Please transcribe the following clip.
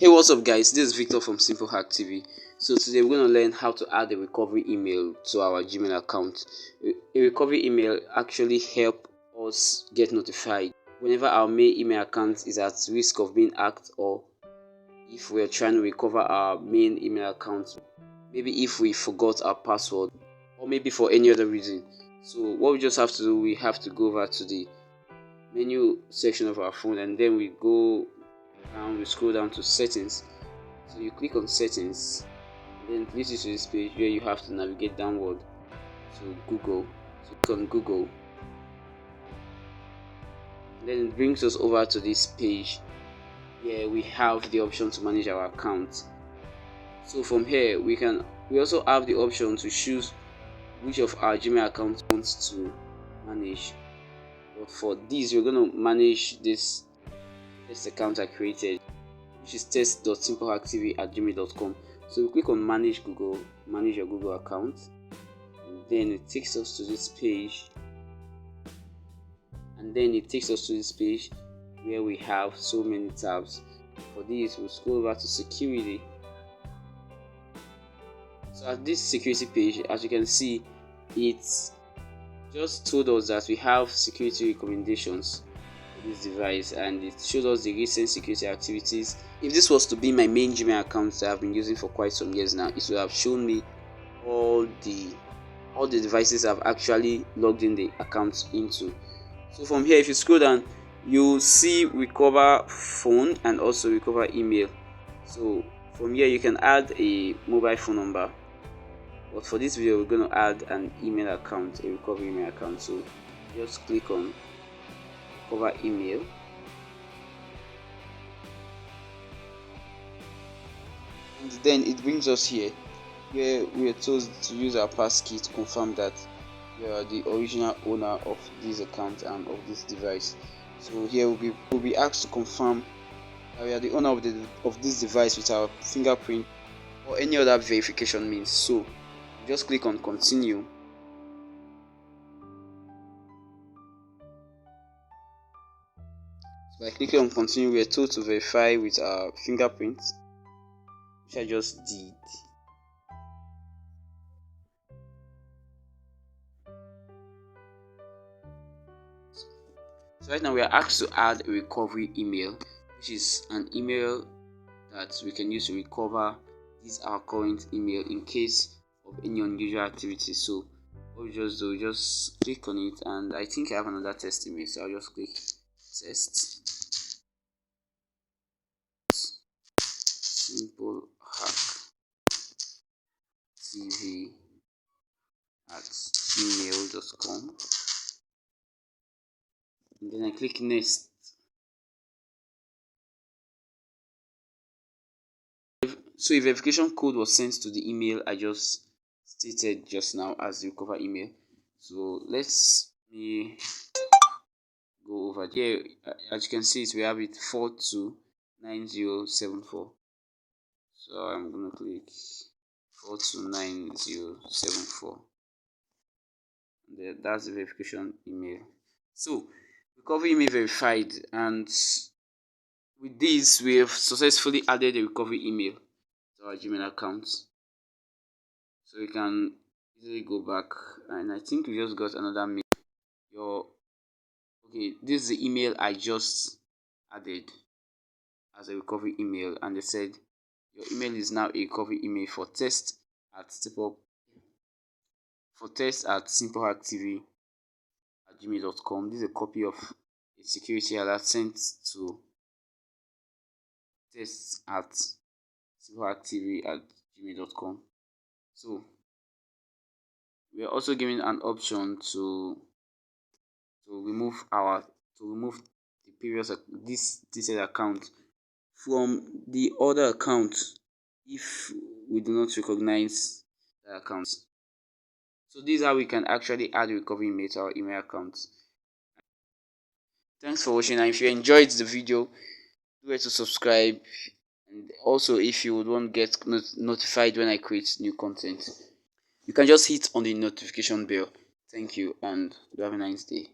Hey, what's up, guys? This is Victor from Simple Hack TV. So today we're going to learn how to add a recovery email to our Gmail account. A recovery email actually help us get notified whenever our main email account is at risk of being hacked, or if we're trying to recover our main email account, maybe if we forgot our password, or maybe for any other reason. So what we just have to do, we have to go over to the menu section of our phone, and then we scroll down to settings. So you click on settings, and then it leads you to this page where you have to navigate downward to Google. So click on Google, and then it brings us over to this page where we have the option to manage our account. So from here we also have the option to choose which of our Gmail accounts we want to manage. But for this, we're going to manage this test account I created, which is test.simplehackTV@gmail.com. So we click on manage your Google account, and then it takes us to this page, where we have so many tabs. For this, we'll scroll over to security. So at this security page, as you can see, it's just told us that we have security recommendations for this device, and it showed us the recent security activities. If this was to be my main Gmail account that I've been using for quite some years now, it would have shown me all the devices I've actually logged in the account into. So from here, if you scroll down, you'll see recover phone and also recover email. So from here you can add a mobile phone number, but for this video we're going to add an email account, a recovery email account. So just click on recover email, and then it brings us here where we are told to use our passkey to confirm that we are the original owner of this account and of this device. So here we'll be asked to confirm that we are the owner of this device with our fingerprint or any other verification means. So just click on continue. So by clicking on continue, we are told to verify with our fingerprint, which I just did. So right now we are asked to add a recovery email, which is an email that we can use to recover our current email in case of any unusual activity. So what we just do, we just click on it, and I think I have another test email, so I'll just click test simple hack tv@gmail.com, and then I click next. So a verification code was sent to the email I just stated just now as the recover email. So let's me go over here. As you can see, we have it 429074. So I'm gonna click 429074, and that's the verification email. So recovery email verified, and with this we have successfully added a recovery email to our Gmail account. So we can easily go back, and I think we just got another mail. This is the email I just added as a recovery email, and they said your email is now a recovery email for test@simplehacktv@gmail.com. This is a copy of a security alert sent to test@simplehackTV@gmail.com. So we are also given an option to remove the previous this account from the other account if we do not recognize the account. So this is how we can actually add a recovery email to our email account. Thanks for watching, and if you enjoyed the video, do it to subscribe, and also if you would want to get notified when I create new content, you can just hit on the notification bell. Thank you, and have a nice day.